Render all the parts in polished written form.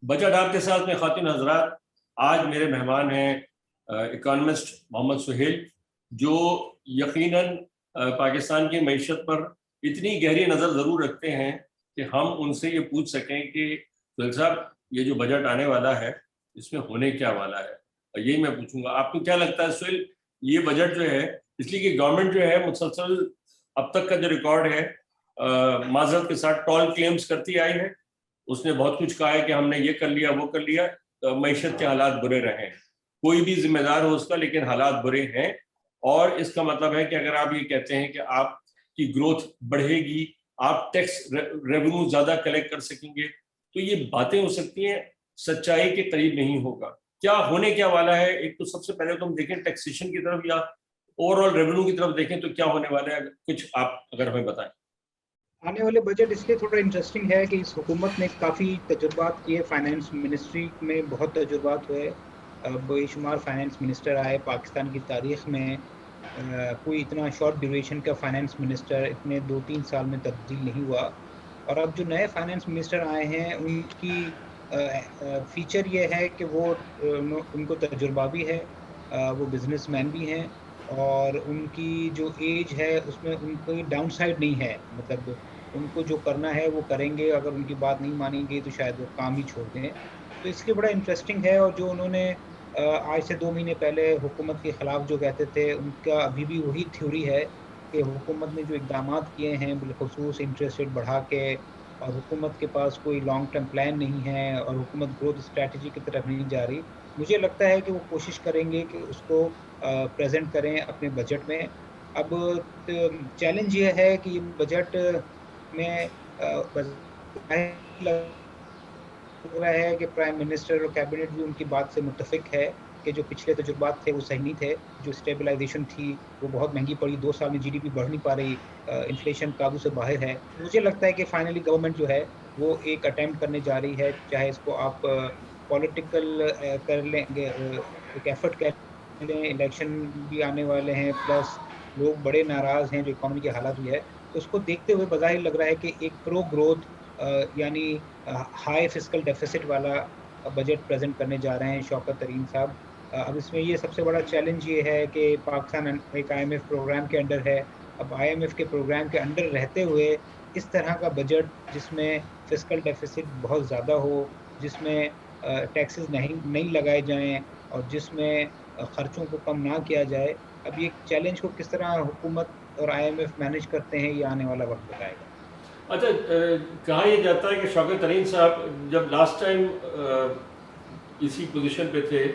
Budget आपके साथ में खातिन हजरात। आज मेरे मेहमान हैं इकोनॉमिस्ट मोहम्मद सुहेल, जो यकीनन पाकिस्तान की मईशत पर इतनी गहरी नज़र ज़रूर रखते हैं कि हम उनसे ये पूछ सकें कि सुहेल साहब, ये जो बजट आने वाला है इसमें होने क्या वाला है। यही मैं पूछूंगा, आपको क्या लगता है सुहेल, ये बजट जो है, इसलिए कि गवर्नमेंट जो है मुसलसल अब तक का जो रिकॉर्ड है माजरत के साथ टॉल क्लेम्स करती आई है। उसने बहुत कुछ कहा है कि हमने ये कर लिया वो कर लिया, मईशत के हालात बुरे रहे हैं, कोई भी जिम्मेदार हो उसका, लेकिन हालात बुरे हैं। और इसका मतलब है कि अगर आप ये कहते हैं कि आपकी ग्रोथ बढ़ेगी, आप टैक्स रेवेन्यू ज्यादा कलेक्ट कर सकेंगे, तो ये बातें हो सकती हैं, सच्चाई के करीब नहीं होगा। क्या होने क्या वाला है, एक तो सबसे पहले तो हम देखें टैक्सेशन की तरफ या ओवरऑल रेवेन्यू की तरफ देखें तो क्या होने वाला है, कुछ आप अगर हमें बताएं। आने वाले बजट इसलिए थोड़ा इंटरेस्टिंग है कि इस हुकूमत ने काफ़ी तजुर्बात किए। फाइनेंस मिनिस्ट्री में बहुत तजुर्बात हुए, बेशुमार फाइनेंस मिनिस्टर आए पाकिस्तान की तारीख में। कोई इतना शॉर्ट ड्यूरेशन का फाइनेंस मिनिस्टर इतने 2-3 साल में तब्दील नहीं हुआ। और अब जो नए फाइनेंस मिनिस्टर आए हैं उनकी फीचर ये है कि वो उनको तजुर्बा भी है, वो बिजनेसमैन भी हैं, और उनकी जो एज है उसमें उनको डाउन साइड नहीं है। मतलब उनको जो करना है वो करेंगे, अगर उनकी बात नहीं मानेंगे तो शायद वो काम ही छोड़ दें। तो इसलिए बड़ा इंटरेस्टिंग है। और जो उन्होंने आज से 2 महीने पहले हुकूमत के ख़िलाफ़ जो कहते थे, उनका अभी भी वही थ्योरी है कि हुकूमत ने जो इक़दामात किए हैं बिलख़ुसूस इंटरेस्ट रेट बढ़ा के, और हुकूमत के पास कोई लॉन्ग टर्म प्लान नहीं है, और हुकूमत ग्रोथ स्ट्रैटेजी की तरफ नहीं जा रही। मुझे लगता है कि वो कोशिश करेंगे कि उसको प्रेज़ेंट करें अपने बजट में। अब चैलेंज ये है कि ये बजट में लग रहा है कि प्राइम मिनिस्टर और कैबिनेट भी उनकी बात से मुत्तफ़िक है कि जो पिछले तजुर्बात थे वो सही नहीं थे। जो स्टेबलाइज़ेशन थी वो बहुत महँगी पड़ी, 2 साल में जीडीपी बढ़ नहीं पा रही, इन्फ्लेशन काबू से बाहर है। मुझे लगता है कि फाइनली गवर्नमेंट जो है वो एक अटेम्प्ट करने जा रही है, चाहे इसको आप पॉलिटिकल कर लेंगे, एक एफर्ट कह लें। इलेक्शन भी आने वाले हैं, प्लस लोग बड़े नाराज़ हैं जो इकोनॉमी की हालत हुई है। तो उसको देखते हुए बज़ाहिर लग रहा है कि एक प्रो ग्रोथ यानी हाई फिस्कल डेफिसिट वाला बजट प्रेज़ेंट करने जा रहे हैं शौकत तरीन साहब। अब इसमें ये सबसे बड़ा चैलेंज ये है कि पाकिस्तान एक आईएमएफ प्रोग्राम के अंडर है। अब आईएमएफ के प्रोग्राम के अंडर रहते हुए इस तरह का बजट जिसमें फिस्कल डेफिसिट बहुत ज़्यादा हो, जिसमें टैक्सेस नहीं लगाए जाएँ, और जिसमें खर्चों को कम ना किया जाए। अब ये चैलेंज को किस तरह हुकूमत और आईएमएफ मैनेज करते हैं, ये आने वाला वक्त बताएगा। अच्छा, कहा यह जाता है कि शौकत तरीन साहब जब लास्ट टाइम इसी पोजीशन पे थे,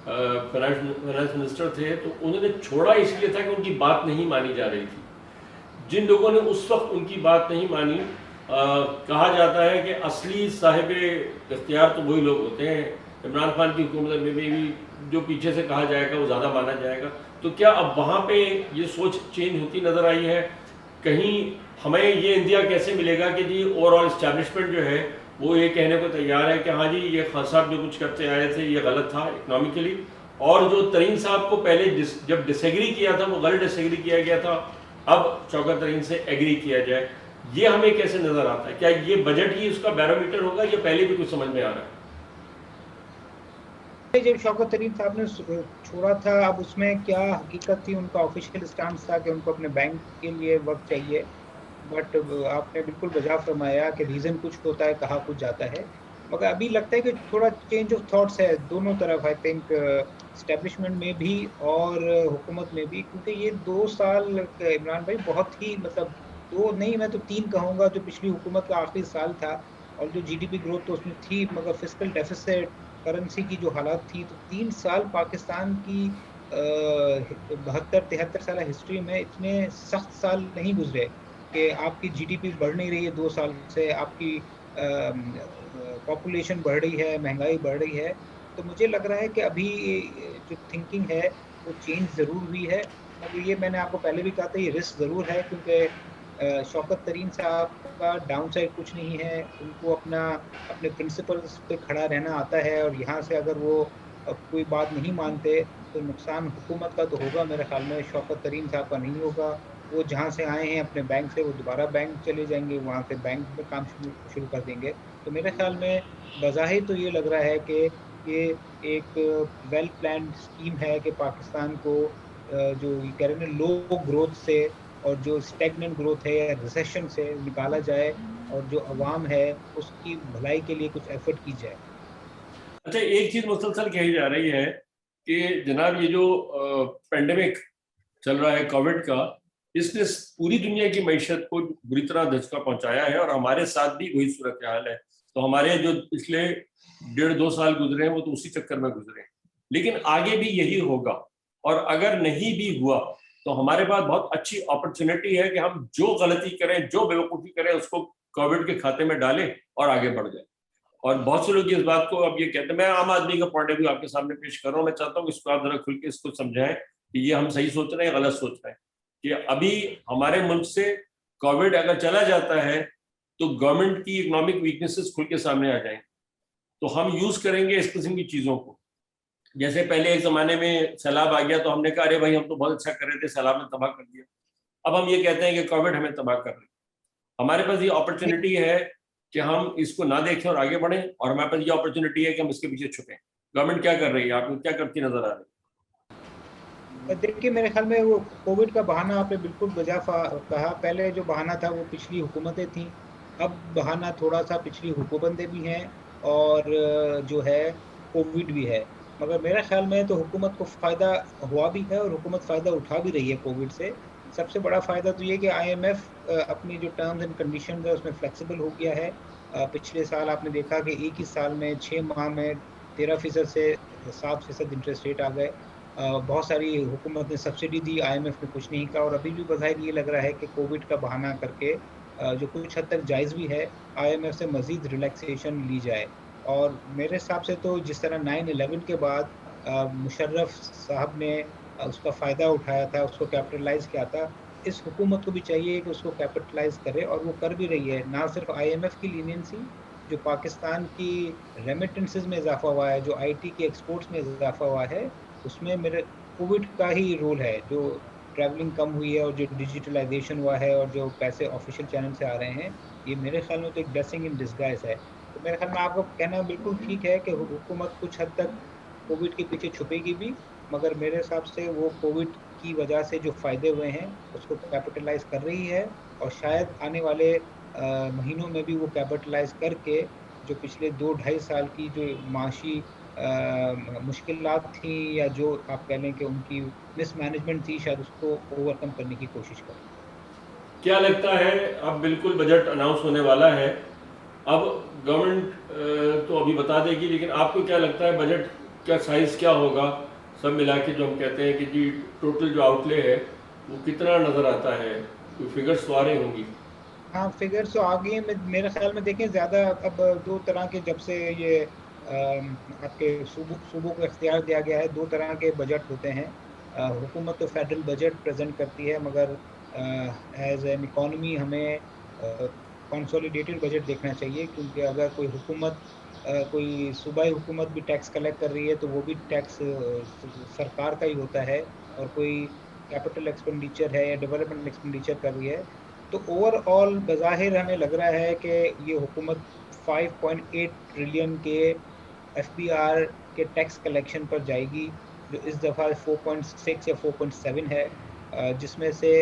फाइनेंस मिनिस्टर थे, तो उन्होंने छोड़ा इसलिए था कि उनकी बात नहीं मानी जा रही थी। जिन लोगों ने उस वक्त उनकी बात नहीं मानी, कहा जाता है कि असली साहिब इख्तियार तो वही लोग होते हैं। इमरान खान की हुकूमत में भी जो पीछे से कहा जाएगा वो ज़्यादा माना जाएगा। तो क्या अब वहाँ पे ये सोच चेंज होती नज़र आई है? कहीं हमें ये इंडिया कैसे मिलेगा कि जी ओवरऑल इस्टेब्लिशमेंट जो है वो ये कहने को तैयार है कि हाँ जी, ये खान साहब जो कुछ करते आए थे ये गलत था इकनॉमिकली, और जो तरीन साहब को पहले जब डिसएग्री किया था वो गलत डिसएग्री किया गया था, अब शौकत तरीन से एग्री किया जाए, ये हमें कैसे नज़र आता है? क्या ये बजट ही उसका बैरोमीटर होगा या पहले भी कुछ समझ में आ रहा है? जब शौकत तरीन साहब ने छोड़ा था, अब उसमें क्या हकीकत थी, उनका ऑफिशियल स्टांस था कि उनको अपने बैंक के लिए वक्त चाहिए। बट आपने बिल्कुल वजह फरमाया कि रीज़न कुछ होता है, कहा कुछ जाता है। मगर अभी लगता है कि थोड़ा चेंज ऑफ थॉट्स है दोनों तरफ, आई थिंक एस्टेब्लिशमेंट में भी और हुकूमत में भी। क्योंकि ये 2 साल इमरान भाई बहुत ही, मतलब 2 नहीं, मैं तो 3 कहूँगा, जो पिछली हुकूमत का आखिरी साल था, और जो जीडीपी ग्रोथ तो उसमें थी, मगर फिस्कल डेफिसिट, करेंसी की जो हालात थी, तो 3 साल पाकिस्तान की 72-73 साल हिस्ट्री में इतने सख्त साल नहीं गुजरे कि आपकी जीडीपी बढ़ नहीं रही है 2 साल से, आपकी पॉपुलेशन बढ़ रही है, महंगाई बढ़ रही है। तो मुझे लग रहा है कि अभी जो थिंकिंग है वो चेंज ज़रूर हुई है। मगर ये मैंने आपको पहले भी कहा था, ये रिस्क ज़रूर है, क्योंकि शौकत तरीन साहब का डाउन साइड कुछ नहीं है। उनको अपने प्रिंसिपल्स पे खड़ा रहना आता है, और यहाँ से अगर वो कोई बात नहीं मानते तो नुकसान हुकूमत का तो होगा, मेरे ख्याल में शौकत तरीन साहब का नहीं होगा। वो जहाँ से आए हैं अपने बैंक से वो दोबारा बैंक चले जाएंगे, वहाँ से बैंक में काम शुरू शुरू कर देंगे। तो मेरे ख्याल में बज़ाहिर तो ये लग रहा है कि ये एक वेल प्लान्ड स्कीम है कि पाकिस्तान को जो ये कह रहे हैं ना लो ग्रोथ से और जो स्टैग्नेंट ग्रोथ है या रिसेशन से निकाला जाए और जो अवाम है उसकी भलाई के लिए कुछ एफर्ट की जाए। अच्छा, एक चीज मुसलसल कही जा रही है कि जनाब ये जो पेंडेमिक चल रहा है कोविड का, इसने पूरी दुनिया की मईशत को बुरी तरह धचका पहुंचाया है और हमारे साथ भी वही सूरत हाल है। तो हमारे जो पिछले 1.5-2 साल गुजरे हैं वो तो उसी चक्कर में गुजरे हैं, लेकिन आगे भी यही होगा। और अगर नहीं भी हुआ तो हमारे पास बहुत अच्छी अपॉर्चुनिटी है कि हम जो गलती करें, जो बेवकूफ़ी करें, उसको कोविड के खाते में डालें और आगे बढ़ जाए। और बहुत से लोग इस बात को अब ये कहते हैं, मैं आम आदमी का पॉइंट ऑफ व्यू आपके सामने पेश कर रहा हूँ, मैं चाहता हूँ इसको आप जरा खुल के इसको समझाएं कि ये हम सही सोच रहे हैं या गलत सोच रहे हैं। कि अभी हमारे मुल्क से कोविड अगर चला जाता है तो गवर्नमेंट की इकोनॉमिक वीकनेसेस खुल के सामने आ जाएंगे, तो हम यूज करेंगे इस किस्म की चीजों को। जैसे पहले एक जमाने में सैलाब आ गया तो हमने कहा अरे भाई हम तो बहुत अच्छा कर रहे थे, सैलाब ने तबाह कर दिया। अब हम ये कहते हैं कि कोविड हमें तबाह कर रही है। हमारे पास ये अपॉर्चुनिटी है कि हम इसको ना देखें और आगे बढ़ें, और हमारे पास ये अपॉर्चुनिटी है कि हम इसके पीछे छुपें। गवर्नमेंट क्या कर रही है, आपको क्या करती नजर आ रही है? देखिए मेरे ख्याल में वो कोविड का बहाना आपने बिल्कुल कहा। पहले जो बहाना था वो पिछली हुकूमतें थीं, अब बहाना थोड़ा-सा पिछली हुकूमतें भी हैं और जो है कोविड भी है। मगर मेरे ख्याल में तो हुकूमत को फ़ायदा हुआ भी है और हुकूमत फ़ायदा उठा भी रही है कोविड से। सबसे बड़ा फ़ायदा तो ये है कि आईएमएफ अपनी जो टर्म्स एंड कंडीशंस है उसमें फ्लेक्सिबल हो गया है। पिछले साल आपने देखा कि एक ही साल में 6 माह में 13% से 7% इंटरेस्ट रेट आ गए। बहुत सारी हुकूमत ने सब्सिडी दी, आईएमएफ ने कुछ नहीं कहा और अभी भी बज़ाहिर ये लग रहा है कि कोविड का बहाना करके जो कुछ हद तक जायज़ भी है, आईएमएफ से मज़ीद रिलैक्सेशन ली जाए। और मेरे हिसाब से तो जिस तरह 9/11 के बाद मुशर्रफ साहब ने उसका फ़ायदा उठाया था, उसको कैपिटलाइज़ किया था, इस हुकूमत को भी चाहिए कि उसको कैपिटलाइज़ करे और वो कर भी रही है। ना सिर्फ़ आईएमएफ की लीनियंसी, जो पाकिस्तान की रेमिटेंसेस में इज़ाफ़ा हुआ है, जो आईटी के एक्सपोर्ट्स में इज़ाफ़ा हुआ है, उसमें मेरे कोविड का ही रोल है। जो ट्रैवलिंग कम हुई है और जो डिजिटलाइज़ेशन हुआ है और जो पैसे ऑफ़िशियल चैनल से आ रहे हैं, ये मेरे ख़्याल में तो एक ब्लेसिंग इन डिस्गाइज़ है। तो मेरे ख़्याल में आपका कहना बिल्कुल ठीक है कि हुकूमत कुछ हद तक कोविड के पीछे छुपेगी भी, मगर मेरे हिसाब से वो कोविड की वजह से जो फ़ायदे हुए हैं, उसको कैपिटलाइज़ कर रही है और शायद आने वाले महीनों में भी वो कैपिटलाइज़ करके जो पिछले 2 ढाई साल की जो माशी मुश्किलात थी या जो आप कह लें कि उनकी मिसमैनेजमेंट थी, शायद उसको ओवरकम करने की कोशिश करें। क्या लगता है, अब बिल्कुल बजट अनाउंस होने वाला है, अब गवर्नमेंट तो अभी बता देगी, लेकिन आपको क्या लगता है बजट का साइज क्या होगा? सब मिला के जो हम कहते हैं कि जी टोटल जो आउटले है वो कितना नज़र आता है? कोई फिगर्स तो आ रही होंगी। हाँ, फिगर्स तो आ गई हैं। मेरे ख़्याल में देखें ज़्यादा अब 2 तरह के जब से ये आपके सूबों को इख्तियार दिया गया है, 2 तरह के बजट होते हैं। हुकूमत तो फेडरल बजट प्रेज़ेंट करती है मगर एज़ एन इकोनॉमी हमें कंसोलिडेटेड बजट देखना चाहिए क्योंकि अगर कोई हुकूमत कोई सूबाई हुकूमत भी टैक्स कलेक्ट कर रही है तो वो भी टैक्स सरकार का ही होता है और कोई कैपिटल एक्सपेंडिचर है या डेवलपमेंट एक्सपेंडिचर कर रही है तो ओवरऑल बज़ाहिर हमें लग रहा है कि ये हुकूमत 5.8 ट्रिलियन के एफबीआर के टैक्स कलेक्शन पर जाएगी, जो इस दफ़ा 4.6 या 4.7 है, जिसमें से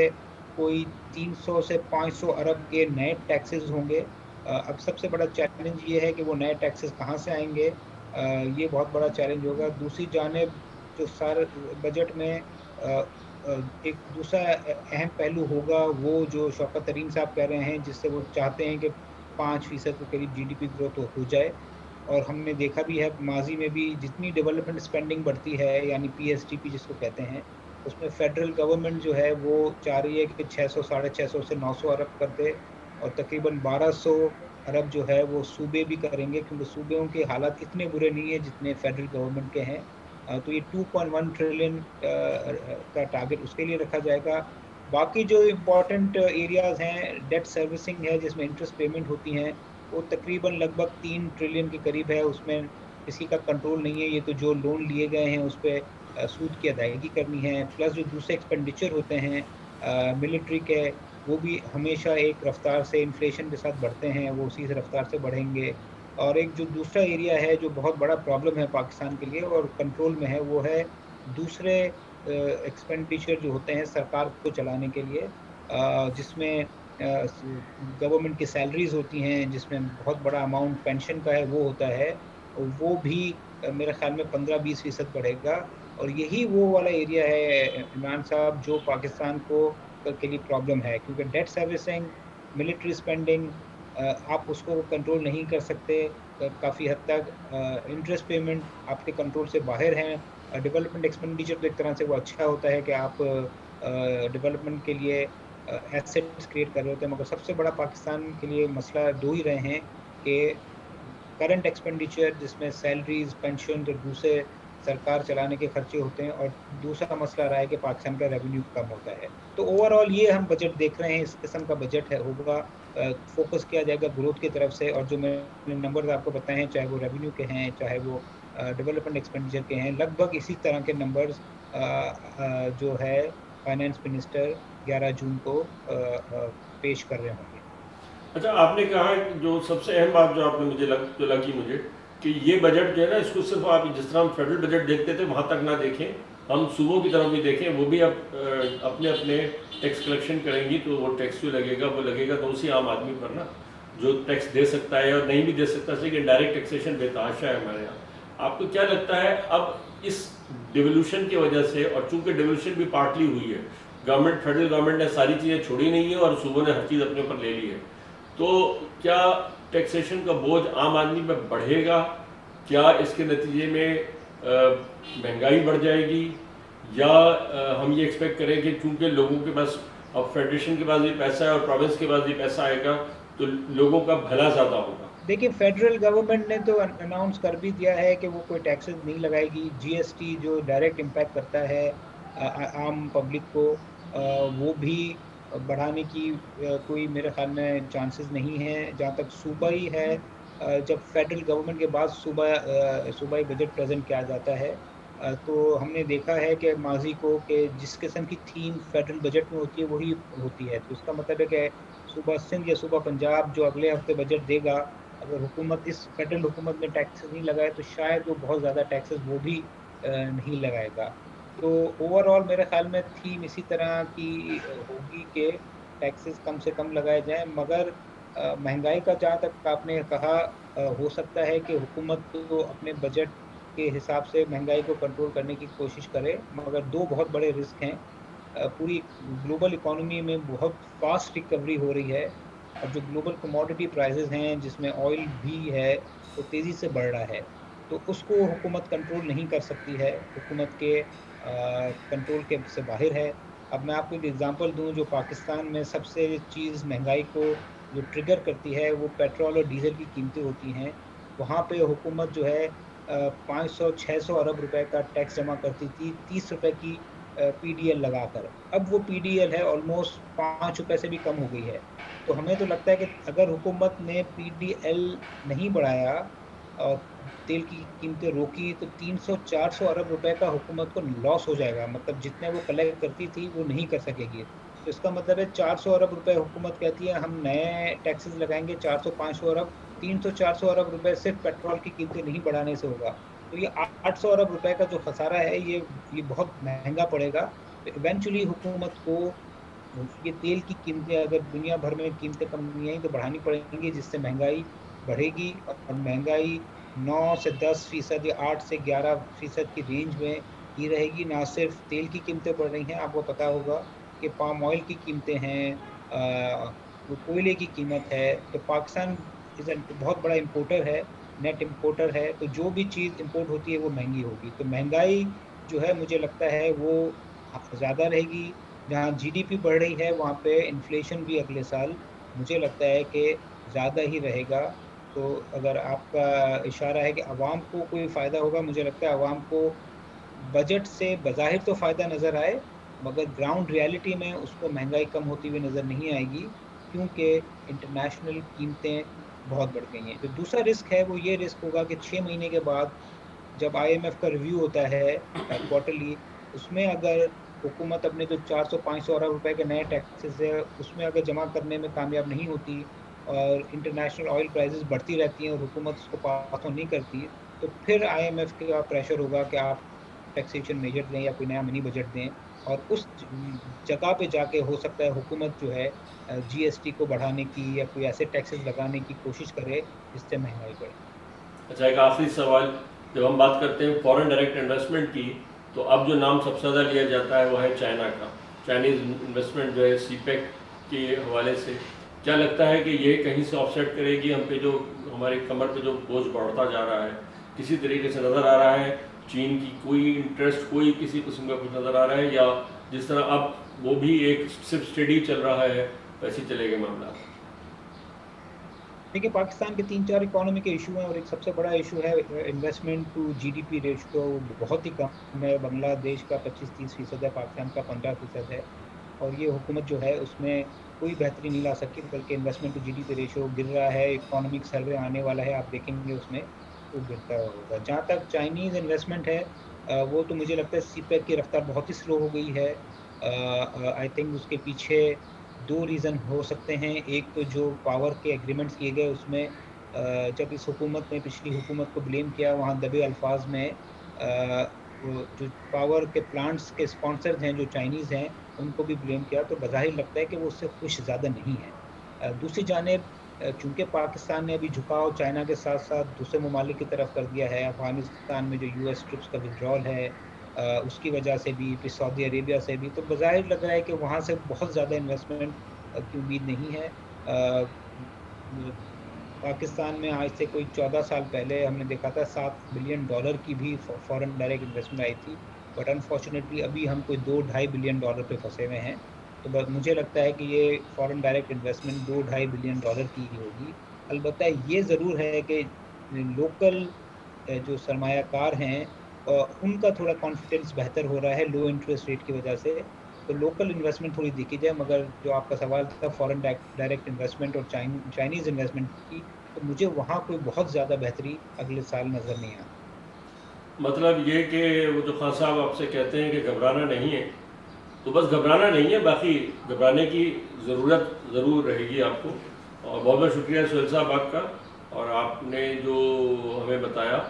कोई 300 से 500 अरब के नए टैक्सेस होंगे। अब सबसे बड़ा चैलेंज ये है कि वो नए टैक्सेस कहाँ से आएंगे, ये बहुत बड़ा चैलेंज होगा। दूसरी जानिब जो सारे बजट में एक दूसरा अहम पहलू होगा वो जो शौकत तरीन साहब कह रहे हैं जिससे वो चाहते हैं कि 5% के करीब जीडीपी ग्रोथ हो जाए और हमने देखा भी है माजी में भी जितनी डेवलपमेंट स्पेंडिंग बढ़ती है यानी पीएसडीपी जिसको कहते हैं उसमें फेडरल गवर्नमेंट जो है वो चाह रही है कि 600 साढ़े 600 से 900 अरब कर दे और तकरीबन 1200 अरब जो है वो सूबे भी करेंगे क्योंकि सूबों के हालात इतने बुरे नहीं है जितने फेडरल गवर्नमेंट के हैं। तो ये 2.1 ट्रिलियन का टारगेट उसके लिए रखा जाएगा। बाकी जो इम्पोर्टेंट एरियाज़ हैं, डेट सर्विसिंग है जिसमें इंटरेस्ट पेमेंट होती हैं, वो तकरीबन लगभग 3 ट्रिलियन के करीब है, उसमें किसी का कंट्रोल नहीं है। ये तो जो लोन लिए गए हैं उस पे सूद की अदायगी करनी है, प्लस जो दूसरे एक्सपेंडिचर होते हैं मिलिट्री के वो भी हमेशा एक रफ्तार से इन्फ्लेशन के साथ बढ़ते हैं, वो उसी रफ्तार से बढ़ेंगे। और एक जो दूसरा एरिया है जो बहुत बड़ा प्रॉब्लम है पाकिस्तान के लिए और कंट्रोल में है, वो है दूसरे एक्सपेंडिचर जो होते हैं सरकार को चलाने के लिए, जिसमें गवर्नमेंट की सैलरीज होती हैं, जिसमें बहुत बड़ा अमाउंट पेंशन का है वो होता है, वो भी मेरे ख्याल में 15-20% बढ़ेगा। और यही वो वाला एरिया है इमरान साहब जो पाकिस्तान को के लिए प्रॉब्लम है, क्योंकि डेट सर्विसिंग, मिलिट्री स्पेंडिंग, आप उसको कंट्रोल नहीं कर सकते काफ़ी हद तक। इंटरेस्ट पेमेंट आपके कंट्रोल से बाहर हैं। डेवलपमेंट एक्सपेंडिचर तो एक तरह से वो अच्छा होता है कि आप डेवलपमेंट के लिए एसेट्स क्रिएट कर रहे होते हैं, मगर सबसे बड़ा पाकिस्तान के लिए मसला दो ही रहे हैं कि करंट एक्सपेंडिचर जिसमें सैलरीज, पेंशन और दूसरे सरकार चलाने के खर्चे होते हैं, और दूसरा मसला रहा है कि पाकिस्तान का रेवेन्यू कम होता है। तो ओवरऑल ये हम बजट देख रहे हैं, इस किस्म का बजट है होगा। फोकस किया जाएगा ग्रोथ की तरफ से, और जो मैंने नंबर्स आपको बताए हैं, चाहे वो रेवेन्यू के हैं, चाहे वो डेवलपमेंट एक्सपेंडिचर के हैं, लगभग इसी तरह के नंबर्स जो है फाइनेंस मिनिस्टर 11 जून को पेश कर रहे होंगे। अच्छा, आपने कहा कि जो सबसे अहम बात जो आपने जो लगी मुझे, कि ये बजट जो है ना, इसको सिर्फ आप जिस तरह हम फेडरल बजट देखते थे वहाँ तक ना देखें, हम सूबों की तरफ भी देखें। वो भी अब अपने अपने टैक्स कलेक्शन करेंगी, तो वो टैक्स जो लगेगा वो लगेगा तो उसी आम आदमी पर ना, जो टैक्स दे सकता है और नहीं भी दे सकता, लेकिन डायरेक्ट टैक्सेशन बेतहाशा है हमारे यहाँ। आपको क्या लगता है अब इस डिवोल्यूशन की वजह से, और चूंकि डिवोल्यूशन भी पार्टली हुई है, गवर्नमेंट, फेडरल गवर्नमेंट ने सारी चीज़ें छोड़ी नहीं है और सूबों ने हर चीज़ अपने ऊपर ले ली है, तो क्या टैक्सेशन का बोझ आम आदमी पर बढ़ेगा? क्या इसके नतीजे में महंगाई बढ़ जाएगी, या हम ये एक्सपेक्ट करें कि चूंकि लोगों के पास अब फेडरेशन के पास भी पैसा है और प्रोविंस के पास भी पैसा आएगा, तो लोगों का भला ज़्यादा होगा? देखिए, फेडरल गवर्नमेंट ने तो अनाउंस कर भी दिया है कि वो कोई टैक्सेस नहीं लगाएगी। जीएसटी जो डायरेक्ट इम्पैक्ट करता है आम पब्लिक को, वो भी बढ़ाने की कोई मेरे ख्याल में चांसेस नहीं है। जहाँ तक सूबाई है, जब फेडरल गवर्नमेंट के बाद सूबाई बजट प्रेजेंट किया जाता है, तो हमने देखा है कि माजी को कि जिस किस्म की थीम फेडरल बजट में होती है वही होती है। तो इसका मतलब है कि सूबा सिंध या सूबा पंजाब जो अगले हफ्ते बजट देगा, अगर हुकूमत इस फेडरल हुकूमत ने टैक्सेस नहीं लगाए, तो शायद वो बहुत ज़्यादा टैक्सेस वो भी नहीं लगाएगा। तो ओवरऑल मेरे ख्याल में थीम इसी तरह की होगी कि टैक्सेस कम से कम लगाए जाएँ, मगर महंगाई का जहाँ तक आपने कहा, हो सकता है कि हुकूमत तो अपने बजट के हिसाब से महंगाई को कंट्रोल करने की कोशिश करे, मगर 2 बहुत बड़े रिस्क हैं। पूरी ग्लोबल इकोनॉमी में बहुत फास्ट रिकवरी हो रही है, और जो ग्लोबल कमोडिटी प्राइसेस हैं जिसमें ऑयल भी है, वो तेज़ी से बढ़ रहा है। तो उसको हुकूमत कंट्रोल नहीं कर सकती है, हुकूमत के कंट्रोल के से बाहर है। अब मैं आपको एक एग्ज़ाम्पल दूँ, जो पाकिस्तान में सबसे चीज़ महंगाई को जो ट्रिगर करती है, वो पेट्रोल और डीज़ल की कीमतें होती हैं। वहाँ पे हुकूमत जो है 500-600 अरब रुपए का टैक्स जमा करती थी 30 रुपए की पीडीएल लगाकर। अब वो पीडीएल है ऑलमोस्ट 5 रुपए से भी कम हो गई है। तो हमें तो लगता है कि अगर हुकूमत ने पीडीएल नहीं बढ़ाया और तेल की कीमतें रोकी, तो 300-400 अरब रुपए का हुकूमत को लॉस हो जाएगा। मतलब जितने वो कलेक्ट करती थी वो नहीं कर सकेगी। तो इसका मतलब है 400 अरब रुपए हुकूमत कहती है हम नए टैक्सेस लगाएंगे 400-500 अरब, 300-400 अरब रुपए सिर्फ पेट्रोल की कीमतें नहीं बढ़ाने से होगा। तो ये 800 अरब रुपए का जो खसारा है, ये बहुत महंगा पड़ेगा। तो इवेंचुअली हुकूमत को ये तेल की कीमतें, अगर दुनिया भर में कीमतें कम नहीं आई, तो बढ़ानी पड़ेंगी, जिससे महंगाई बढ़ेगी, और महंगाई 9 से 10% या 8 से 11% की रेंज में ही रहेगी। ना सिर्फ तेल की कीमतें बढ़ रही हैं, आपको पता होगा कि पाम ऑयल की कीमतें हैं, वो कोयले की कीमत है। तो पाकिस्तान बहुत बड़ा इम्पोर्टर है, नेट इम्पोर्टर है, तो जो भी चीज़ इम्पोर्ट होती है वो महंगी होगी। तो महंगाई जो है मुझे लगता है वो ज़्यादा रहेगी। जहाँ जीडीपी बढ़ रही है वहाँ पे इन्फ्लेशन भी अगले साल मुझे लगता है कि ज़्यादा ही रहेगा। तो अगर आपका इशारा है कि आवाम को कोई फ़ायदा होगा, मुझे लगता है आवाम को बजट से बज़ाहिर तो फ़ायदा नज़र आए, मगर ग्राउंड रियलिटी में उसको महंगाई कम होती हुई नज़र नहीं आएगी, क्योंकि इंटरनेशनल कीमतें बहुत बढ़ गई हैं। जो दूसरा रिस्क है वो ये रिस्क होगा कि 6 महीने के बाद जब आईएमएफ का रिव्यू होता है क्वार्टरली, उसमें अगर हुकूमत अपने जो 400-500 अरब रुपए के नए टैक्सेस है उसमें अगर जमा करने में कामयाब नहीं होती और इंटरनेशनल ऑयल प्राइसेस बढ़ती रहती हैं और हुकूमत उसको पास ऑन नहीं करती, तो फिर आईएमएफ का प्रेशर होगा कि आप टैक्सेशन मेजर दें या कोई नया मिनी बजट दें और उस जगह पे जाके हो सकता है हुकूमत जो है जीएसटी को बढ़ाने की या कोई ऐसे टैक्सेस लगाने की कोशिश करे जिससे महंगाई बढ़े। अच्छा, एक आखिरी सवाल, जब हम बात करते हैं फॉरेन डायरेक्ट इन्वेस्टमेंट की, तो अब जो नाम सबसे ज़्यादा लिया जाता है वो है चाइना का। चाइनीज़ इन्वेस्टमेंट जो है सीपेक के हवाले से, क्या लगता है कि ये कहीं से ऑफसेट करेगी हम पे जो हमारी कमर पे जो बोझ बढ़ता जा रहा है? किसी तरीके से नज़र आ रहा है चीन की कोई इंटरेस्ट, कोई किसी किस्म का कुछ नज़र आ रहा है, या जिस तरह अब वो भी एक सिर्फ स्टडी चल रहा है वैसे ही चलेगा मामला? देखिए, पाकिस्तान के 3-4 इकोनॉमी के इशू हैं और एक सबसे बड़ा इशू है इन्वेस्टमेंट टू जीडीपी रेशियो बहुत ही कम है। बांग्लादेश का 25-30% है, पाकिस्तान का 15% है और ये हुकूमत जो है उसमें कोई बेहतरी नहीं ला सकी, बल्कि इन्वेस्टमेंट टू जीडीपी रेशियो गिर रहा है। इकोनॉमिक सर्वे आने वाला है, आप देखेंगे उसमें वो गिरता होगा। जहाँ तक चाइनीज़ इन्वेस्टमेंट है वो तो मुझे लगता है सीपेक की रफ्तार बहुत ही स्लो हो गई है। आई थिंक उसके पीछे 2 रीज़न हो सकते हैं। एक तो जो पावर के एग्रीमेंट्स किए गए उसमें जब इस हुकूमत ने पिछली हुकूमत को ब्लेम किया वहाँ दबे अल्फाज में वो जो पावर के प्लांट्स के स्पॉन्सर्स हैं जो चाइनीज़ हैं, उनको भी ब्लेम किया तो बज़ाहिर लगता है कि वो उससे खुश ज़्यादा नहीं हैं। दूसरी जानिब चूँकि पाकिस्तान ने अभी झुकाव चाइना के साथ-साथ दूसरे ममालिक की तरफ कर दिया है, अफ़गानिस्तान में जो यूएस ट्रुप्स का विथड्रॉल है उसकी वजह से भी, फिर सऊदी अरेबिया से भी, तो बज़ाहिर लग रहा है कि वहाँ से बहुत ज़्यादा इन्वेस्टमेंट की उम्मीद नहीं है। पाकिस्तान में आज से कोई 14 साल पहले हमने देखा था $7 बिलियन की भी फॉरेन डायरेक्ट इन्वेस्टमेंट आई थी, बट अनफॉर्चुनेटली अभी हम कोई 2 ढाई बिलियन डॉलर पे फँसे हुए हैं। तो ब मुझे लगता है कि ये फॉरेन डायरेक्ट इन्वेस्टमेंट 2 ढाई बिलियन डॉलर की ही होगी। अलबत्ता ये ज़रूर है कि लोकल जो सरमायाकार हैं उनका थोड़ा कॉन्फिडेंस बेहतर हो रहा है लो इंटरेस्ट रेट की वजह से। तो लोकल इन्वेस्टमेंट थोड़ी देखी जाए, मगर जो आपका सवाल था फॉरेन डायरेक्ट इन्वेस्टमेंट और चाइनीज़ इन्वेस्टमेंट की, तो मुझे वहाँ कोई बहुत ज़्यादा बेहतरी अगले साल नज़र नहीं आती। मतलब ये कि वो जो खान साहब आपसे कहते हैं कि घबराना नहीं है, तो बस घबराना नहीं है, बाकी घबराने की ज़रूरत ज़रूर रहेगी आपको। और बहुत बहुत शुक्रिया सुहेल साहब आपका, और आपने जो हमें बताया।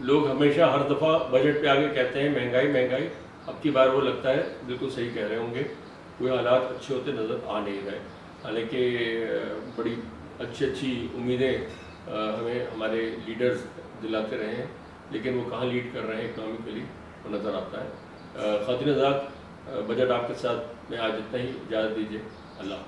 लोग हमेशा हर दफ़ा बजट पे आके कहते हैं महंगाई महंगाई, अब की बार वो लगता है बिल्कुल सही कह रहे होंगे, कोई हालात अच्छे होते नज़र आ नहीं रहे। हालांकि बड़ी अच्छी अच्छी उम्मीदें हमें हमारे लीडर्स दिलाते रहे हैं, लेकिन वो कहाँ लीड कर रहे हैं इकोनॉमिकली वो नज़र आता है। ख़ातिन हज़रात, बजट आपके साथ में आज इतना ही, इजाज़त दीजिए। अल्लाह।